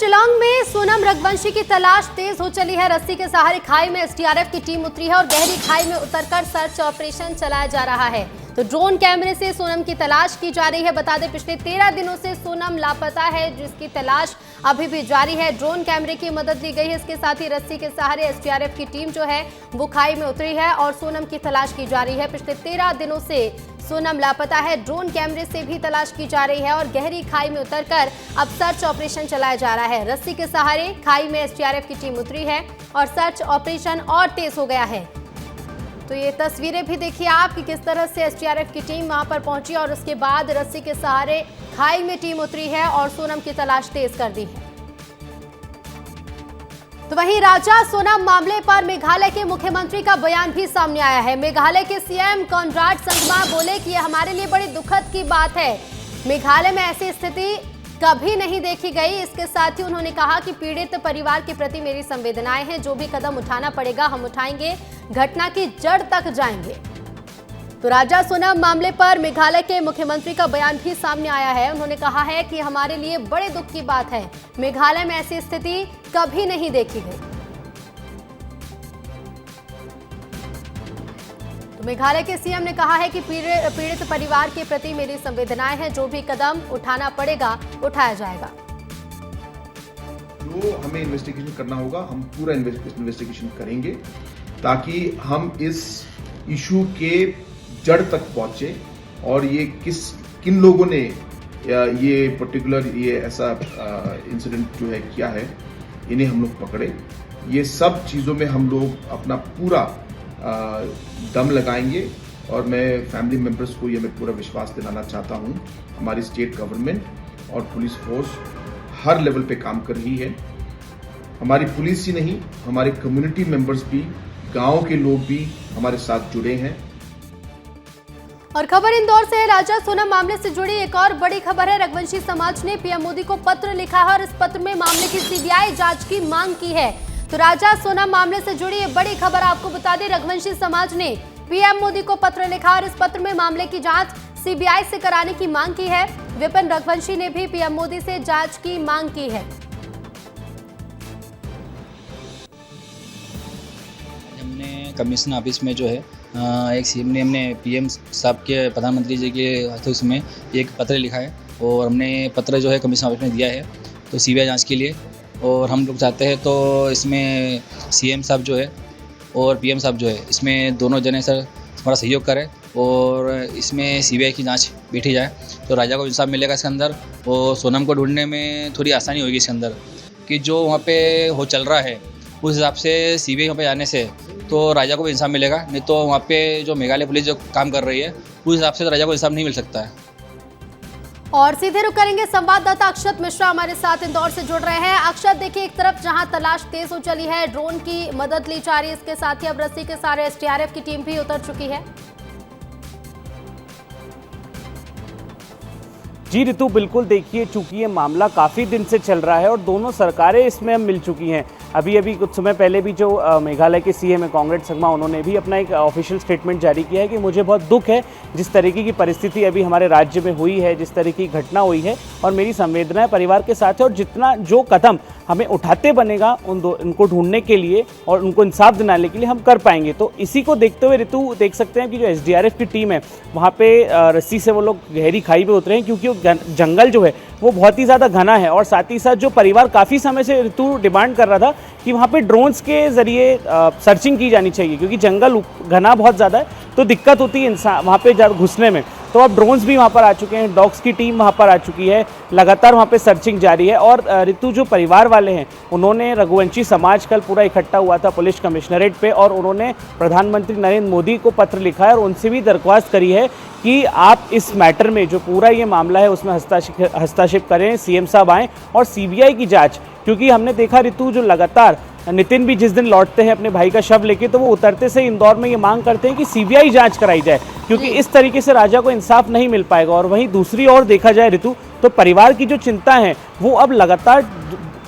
शिलांग में सोनम रघुवंशी की तलाश तेज हो चली है। रस्सी के सहारे खाई में एसडीआरएफ की टीम उतरी है और गहरी खाई में उतरकर सर्च ऑपरेशन चलाया जा रहा है। तो ड्रोन कैमरे से सोनम की तलाश की जा रही है। बता दें, पिछले 13 दिनों से सोनम लापता है, जिसकी तलाश अभी भी जारी है। ड्रोन कैमरे की मदद ली गई है। इसके साथ ही रस्सी के सहारे एसडीआरएफ की टीम जो है वो खाई में उतरी है और सोनम की तलाश की जा रही है। पिछले 13 दिनों से सोनम लापता है। ड्रोन कैमरे से भी तलाश की जा रही है और गहरी खाई में उतरकर अब सर्च ऑपरेशन चलाया जा रहा है। रस्सी के सहारे खाई में एसडीआरएफ की टीम उतरी है और सर्च ऑपरेशन और तेज हो गया है। तो ये तस्वीरें भी देखिए आप कि किस तरह से एसडीआरएफ की टीम वहां पर पहुंची और उसके बाद रस्सी के सहारे खाई में टीम उतरी है और सोनम की तलाश तेज कर दी है। तो वहीं राजा सोनम मामले पर मेघालय के मुख्यमंत्री का बयान भी सामने आया है। मेघालय के सीएम कॉनराड संगमा बोले कि यह हमारे लिए बड़ी दुखद की बात है। मेघालय में ऐसी स्थिति कभी नहीं देखी गई। इसके साथ ही उन्होंने कहा कि पीड़ित परिवार के प्रति मेरी संवेदनाएं हैं। जो भी कदम उठाना पड़ेगा हम उठाएंगे, घटना की जड़ तक जाएंगे। तो राजा सोनम मामले पर मेघालय के मुख्यमंत्री का बयान भी सामने आया है। उन्होंने कहा है कि हमारे लिए बड़े दुख की बात है। मेघालय में ऐसी स्थिति कभी नहीं देखी गई। तो मेघालय के सीएम ने कहा है कि पीड़ित परिवार के प्रति मेरी संवेदनाएं हैं। जो भी कदम उठाना पड़ेगा उठाया जाएगा। जो हमें इन्वेस्टिगेशन करना होगा हम पूरा इन्वेस्टिगेशन करेंगे ताकि हम इस इशू के जड़ तक पहुंचे और ये किन लोगों ने ये पर्टिकुलर ये ऐसा इंसिडेंट जो है किया है, इन्हें हम लोग पकड़े। ये सब चीज़ों में हम लोग अपना पूरा दम लगाएंगे और मैं फैमिली मेंबर्स को ये मैं पूरा विश्वास दिलाना चाहता हूँ। हमारी स्टेट गवर्नमेंट और पुलिस फोर्स हर लेवल पे काम कर रही है। हमारी पुलिस ही नहीं, हमारे कम्युनिटी मेंबर्स भी, गांव के लोग भी हमारे साथ जुड़े हैं। और खबर इंदौर से है। राजा सोनम मामले से जुड़ी एक और बड़ी खबर है। रघुवंशी समाज ने पीएम मोदी को पत्र लिखा है और इस पत्र में मामले की सीबीआई जांच की मांग की है। तो राजा सोनम मामले से जुड़ी ये बड़ी खबर आपको बता दें, रघुवंशी समाज ने पीएम मोदी को पत्र लिखा और इस पत्र में मामले की जांच सीबीआई से कराने की मांग की है। विपिन रघुवंशी ने भी पीएम मोदी से जांच की मांग की है। हमने कमीशन ऑफिस में जो है एक सीएम ने हमने पीएम साहब के प्रधानमंत्री जी के ऑफिस में एक पत्र लिखा है और हमने पत्र जो है कमीशन ऑफिस में दिया है तो सीबीआई जांच के लिए। और हम लोग चाहते हैं तो इसमें सीएम साहब जो है और पीएम साहब जो है इसमें दोनों जने सर हमारा सहयोग करें और इसमें सीबीआई की जांच बैठी जाए तो राजा को इंसाफ मिलेगा इसके अंदर और सोनम को ढूंढने में थोड़ी आसानी होगी इसके अंदर कि जो वहाँ पे हो चल रहा है उस हिसाब से सीबीआई वहाँ पे आने से तो राजा को भी इंसाफ मिलेगा। नहीं तो वहाँ पे जो मेघालय पुलिस जो काम कर रही है उस हिसाब से तो राजा को इंसाफ नहीं मिल सकता है। और सीधे रुक करेंगे, संवाददाता अक्षत मिश्रा हमारे साथ इंदौर से जुड़ रहे हैं। अक्षत, देखिए एक तरफ जहां तलाश तेज हो चली है, ड्रोन की मदद ली जा रही है, इसके साथ ही अब रस्सी के सहारे एसडीआरएफ की टीम भी उतर चुकी है। जी ऋतु, बिल्कुल देखिए, चूंकि ये मामला काफ़ी दिन से चल रहा है और दोनों सरकारें इसमें मिल चुकी हैं। अभी कुछ समय पहले भी जो मेघालय के सीएम है कॉनराड संगमा, उन्होंने भी अपना एक ऑफिशियल स्टेटमेंट जारी किया है कि मुझे बहुत दुख है जिस तरीके की परिस्थिति अभी हमारे राज्य में हुई है, जिस तरीके की घटना हुई है और मेरी संवेदनाएं परिवार के साथ है और जितना जो कदम हमें उठाते बनेगा उनको ढूंढने के लिए और उनको इंसाफ दिलाने के लिए हम कर पाएंगे। तो इसी को देखते हुए ऋतु देख सकते हैं कि जो एसडीआरएफ की टीम है वहाँ पे रस्सी से वो लोग गहरी खाई पे उतरे हैं क्योंकि वो जंगल जो है वो बहुत ही ज़्यादा घना है और साथ ही साथ जो परिवार काफ़ी समय से ऋतु डिमांड कर रहा था कि वहाँ पे ड्रोन्स के ज़रिए सर्चिंग की जानी चाहिए क्योंकि जंगल घना बहुत ज़्यादा है तो दिक्कत होती है इंसान वहाँ पे घुसने में। तो अब ड्रोन्स भी वहाँ पर आ चुके हैं, डॉग्स की टीम वहाँ पर आ चुकी है, लगातार वहाँ पे सर्चिंग जारी है। और ऋतु जो परिवार वाले हैं उन्होंने रघुवंशी समाज कल पूरा इकट्ठा हुआ था पुलिस कमिश्नरेट पे और उन्होंने प्रधानमंत्री नरेंद्र मोदी को पत्र लिखा है और उनसे भी दरख्वास्त करी है कि आप इस मैटर में जो पूरा ये मामला है उसमें हस्तक्षेप करें, सीएम साहब आएँ और सीबीआई की जाँच। क्योंकि हमने देखा ऋतु जो लगातार नितिन भी जिस दिन लौटते हैं अपने भाई का शव लेके तो वो उतरते से इंदौर में ये मांग करते हैं कि सीबीआई जांच कराई जाए क्योंकि इस तरीके से राजा को इंसाफ नहीं मिल पाएगा। और वहीं दूसरी ओर देखा जाए ऋतु तो परिवार की जो चिंता है वो अब लगातार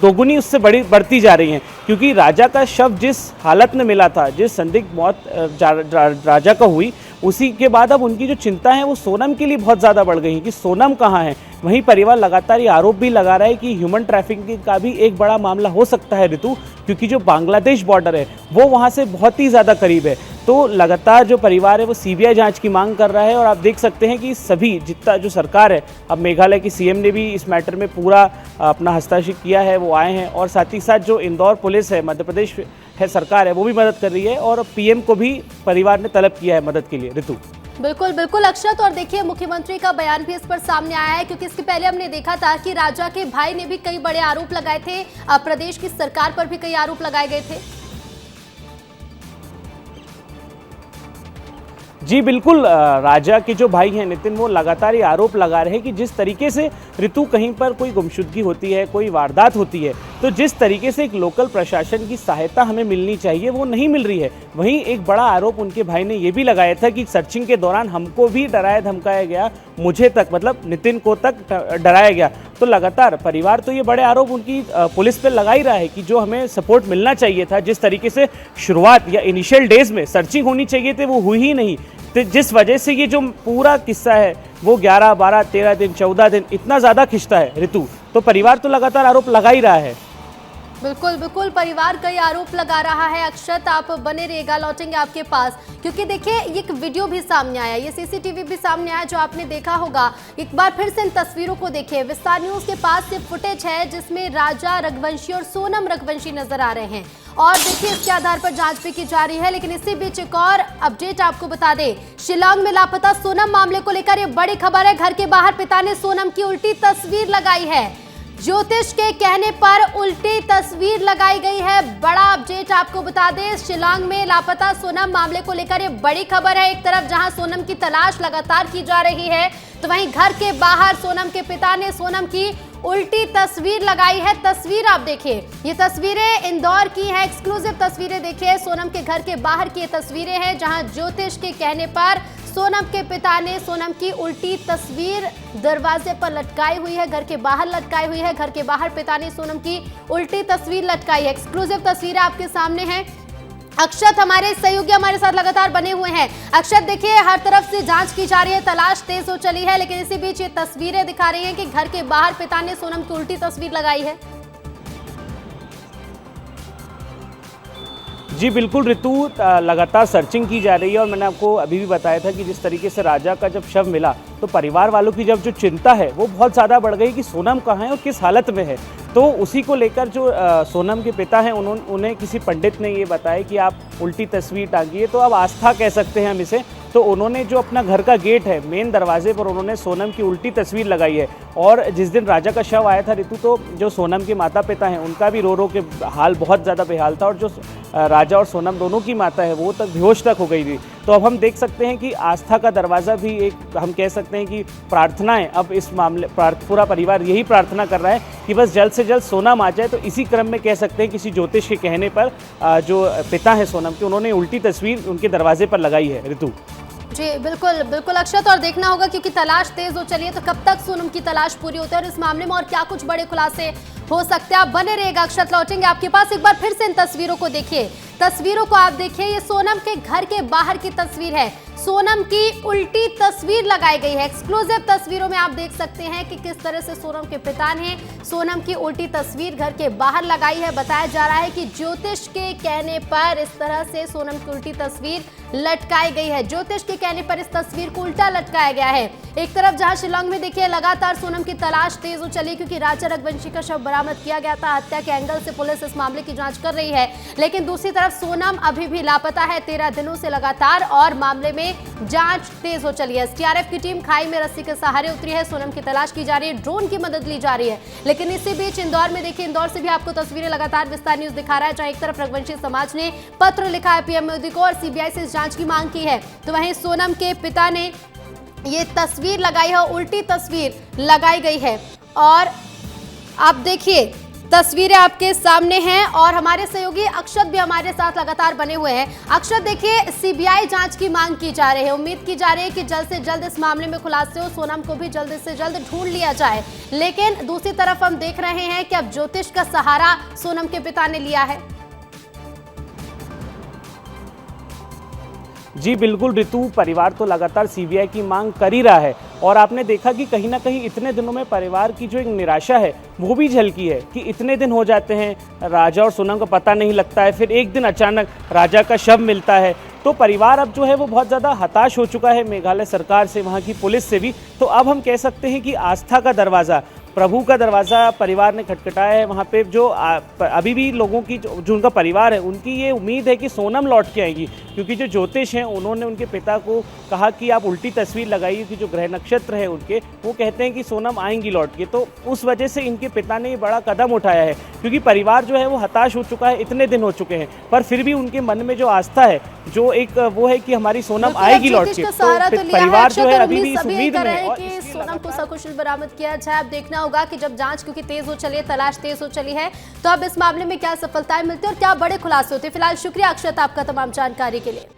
दोगुनी उससे बढ़ती जा रही हैं क्योंकि राजा का शव जिस हालत में मिला था, जिस संदिग्ध मौत राजा का हुई, उसी के बाद अब उनकी जो चिंता है वो सोनम के लिए बहुत ज़्यादा बढ़ गई है कि सोनम कहाँ है। वहीं परिवार लगातार ये आरोप भी लगा रहा है कि ह्यूमन ट्रैफिकिंग का भी एक बड़ा मामला हो सकता है ऋतु, क्योंकि जो बांग्लादेश बॉर्डर है वो वहाँ से बहुत ही ज़्यादा करीब है। तो लगातार जो परिवार है वो सीबीआई जांच की मांग कर रहा है और आप देख सकते हैं कि सभी जितना जो सरकार है, अब मेघालय की सीएम ने भी इस मैटर में पूरा अपना हस्तक्षेप किया है, वो आए हैं और साथ ही साथ जो इंदौर पुलिस है, मध्य प्रदेश है सरकार है, वो भी मदद कर रही है और पीएम को भी परिवार ने तलब किया है मदद के लिए। ऋतु बिल्कुल बिल्कुल अक्षत, और देखिए मुख्यमंत्री का बयान भी इस पर सामने आया है, क्योंकि इसके पहले हमने देखा था कि राजा के भाई ने भी कई बड़े आरोप लगाए थे, प्रदेश की सरकार पर भी कई आरोप लगाए गए थे। जी बिल्कुल, राजा के जो भाई हैं नितिन, वो लगातार ये आरोप लगा रहे हैं कि जिस तरीके से ऋतु कहीं पर कोई गुमशुदगी होती है, कोई वारदात होती है, तो जिस तरीके से एक लोकल प्रशासन की सहायता हमें मिलनी चाहिए वो नहीं मिल रही है। वहीं एक बड़ा आरोप उनके भाई ने ये भी लगाया था कि सर्चिंग के दौरान हमको भी डराया धमकाया गया, मुझे तक मतलब नितिन को तक डराया गया। तो लगातार परिवार तो ये बड़े आरोप उनकी पुलिस पे लगा ही रहा है कि जो हमें सपोर्ट मिलना चाहिए था, जिस तरीके से शुरुआत या इनिशियल डेज में सर्चिंग होनी चाहिए थे वो हुई ही नहीं। तो जिस वजह से ये जो पूरा किस्सा है वो 11, 12, 13 दिन, 14 दिन इतना ज़्यादा खिंचता है ऋतु, तो परिवार तो लगातार आरोप लगा ही रहा है। बिल्कुल बिल्कुल, परिवार कई आरोप लगा रहा है। अक्षत, आप बने रहिएगा, लौटेंगे आपके पास, क्योंकि देखिए एक वीडियो भी सामने आया, ये सीसीटीवी भी सामने आया जो आपने देखा होगा। एक बार फिर से इन तस्वीरों को देखिए, विस्तार न्यूज के पास से फुटेज है जिसमें राजा रघुवंशी और सोनम रघुवंशी नजर आ रहे हैं और देखिए इसके आधार पर जांच भी की जा रही है। लेकिन इसी बीच एक और अपडेट आपको बता दें, शिलांग में लापता सोनम मामले को लेकर ये बड़ी खबर है। घर के बाहर पिता ने सोनम की उल्टी तस्वीर लगाई है, ज्योतिष के कहने पर उल्टी तस्वीर लगाई गई है। बड़ा अपडेट आपको बता दें, शिलांग में लापता सोनम मामले को लेकर ये बड़ी खबर है। एक तरफ जहां सोनम की तलाश लगातार की जा रही है, तो वहीं घर के बाहर सोनम के पिता ने सोनम की उल्टी तस्वीर लगाई है। तस्वीर आप देखिए, ये तस्वीरें इंदौर की हैं, एक्सक्लूसिव तस्वीरें देखिए, सोनम के घर के बाहर की ये तस्वीरें हैं जहां ज्योतिष के कहने पर सोनम के पिता ने सोनम की उल्टी तस्वीर दरवाजे पर लटकाई हुई है, घर के बाहर लटकाई हुई है। घर के बाहर पिता ने सोनम की उल्टी तस्वीर लटकाई है। एक्सक्लूसिव तस्वीरें आपके सामने हैं। अक्षत हमारे सहयोगी हमारे साथ लगातार बने हुए हैं। अक्षत, देखिए हर तरफ से जांच की जा रही है, तलाश तेज हो चली है, लेकिन इसी बीच ये तस्वीरें दिखा रही हैं कि घर के बाहर पिता ने सोनम की उल्टी तस्वीर लगाई है। जी बिल्कुल ऋतु, लगातार सर्चिंग की जा रही है और मैंने आपको अभी भी बताया था कि जिस तरीके से राजा का जब शव मिला तो परिवार वालों की जब जो चिंता है वो बहुत ज़्यादा बढ़ गई कि सोनम कहाँ है और किस हालत में है। तो उसी को लेकर जो सोनम के पिता हैं उन्हें किसी पंडित ने ये बताया कि आप उल्टी तस्वीर टांगिए, तो अब आस्था कह सकते हैं हम इसे। तो उन्होंने जो अपना घर का गेट है, मेन दरवाजे पर उन्होंने सोनम की उल्टी तस्वीर लगाई है। और जिस दिन राजा का शव आया था ऋतु, तो जो सोनम के माता पिता हैं उनका भी रो रो के हाल बहुत ज़्यादा बेहाल था और जो राजा और सोनम दोनों की माता है वो तक बेहोश तक हो गई थी। तो अब हम देख सकते हैं कि आस्था का दरवाज़ा भी एक हम कह सकते हैं कि प्रार्थनाएं अब इस मामले पूरा परिवार यही प्रार्थना कर रहा है कि बस जल्द से जल्द सोनम आ जाए। तो इसी क्रम में कह सकते हैं किसी ज्योतिष के कहने पर जो पिता है सोनम के, उन्होंने उल्टी तस्वीर उनके दरवाजे पर लगाई है। ऋतु जी बिल्कुल बिल्कुल अक्षत, और देखना होगा क्योंकि तलाश तेज हो चली है, तो कब तक सोनम की तलाश पूरी होती है और इस मामले में और क्या कुछ बड़े खुलासे हो सकते हैं। आप बने रहेगा अक्षत, लौटेंगे आपके पास। एक बार फिर से इन तस्वीरों को देखिए, तस्वीरों को आप देखिए, ये सोनम के घर के बाहर की तस्वीर है। सोनम की उल्टी तस्वीर लगाई गई है। एक्सक्लूसिव तस्वीरों में आप देख सकते हैं कि किस तरह से सोनम के पिता ने सोनम की उल्टी तस्वीर घर के बाहर लगाई है। बताया जा रहा है कि ज्योतिष के कहने पर इस तरह से सोनम की उल्टी तस्वीर लटकाई गई है। ज्योतिष के कहने पर इस तस्वीर को उल्टा लटकाया गया है। एक तरफ जहां शिलांग में देखिए लगातार सोनम की तलाश तेज हो चली, क्योंकि राजा रघुवंशी का शव बरामद किया गया था। हत्या के एंगल से पुलिस इस मामले की जांच कर रही है, लेकिन दूसरी तरफ सोनम अभी भी लापता है 13 दिनों से लगातार, और मामले में जांच तेज हो चली है। एसडीआरएफ की टीम खाई में रस्सी के सहारे उतरी है, सोनम की तलाश की जा रही है, ड्रोन की मदद ली जा रही है। लेकिन इसी बीच इंदौर में देखिए, इंदौर से भी आपको तस्वीरें लगातार विस्तार न्यूज दिखा रहा है, जहां एक तरफ रघुवंशी समाज ने पत्र लिखा है पीएम मोदी को और सीबीआई से इस जांच की मांग की है, तो वहीं सोनम के पिता ने ये तस्वीर लगाई है, उल्टी तस्वीर लगाई गई है। और आप देखिए तस्वीरें आपके सामने हैं और हमारे सहयोगी अक्षत भी हमारे साथ लगातार बने हुए हैं। अक्षत, देखिए सीबीआई जांच की मांग की जा रही है, उम्मीद की जा रही है कि जल्द से जल्द इस मामले में खुलासे हो, सोनम को भी जल्द से जल्द ढूंढ लिया जाए। लेकिन दूसरी तरफ हम देख रहे हैं कि अब ज्योतिष का सहारा सोनम के पिता ने लिया है। जी बिल्कुल ऋतु, परिवार तो लगातार सीबीआई की मांग कर ही रहा है और आपने देखा कि कहीं ना कहीं इतने दिनों में परिवार की जो एक निराशा है वो भी झलकी है कि इतने दिन हो जाते हैं, राजा और सोनम का पता नहीं लगता है, फिर एक दिन अचानक राजा का शव मिलता है। तो परिवार अब जो है वो बहुत ज़्यादा हताश हो चुका है मेघालय सरकार से, वहाँ की पुलिस से भी। तो अब हम कह सकते हैं कि आस्था का दरवाज़ा, प्रभु का दरवाज़ा परिवार ने खटखटाया है। वहाँ पे जो अभी भी लोगों की जो उनका परिवार है उनकी ये उम्मीद है कि सोनम लौट के आएंगी, क्योंकि जो ज्योतिष हैं उन्होंने उनके पिता को कहा कि आप उल्टी तस्वीर लगाइए कि जो ग्रह नक्षत्र है उनके, वो कहते हैं कि सोनम आएंगी लौट के। तो उस वजह से इनके पिता ने ये बड़ा कदम उठाया है, क्योंकि परिवार जो है वो हताश हो चुका है, इतने दिन हो चुके हैं, पर फिर भी उनके मन में जो आस्था है, जो एक वो है कि हमारी सोनम आएगी लौट के। तो परिवार जो है अभी भी इस उम्मीद में है कि सोनम को सकुशल बरामद किया जाए। अब देखना होगा कि जब जांच क्योंकि तेज हो चली है, तलाश तेज हो चली है, तो अब इस मामले में क्या सफलताएं मिलती है और क्या बड़े खुलासे होते हैं। फिलहाल शुक्रिया अक्षत आपका तमाम जानकारी के लिए।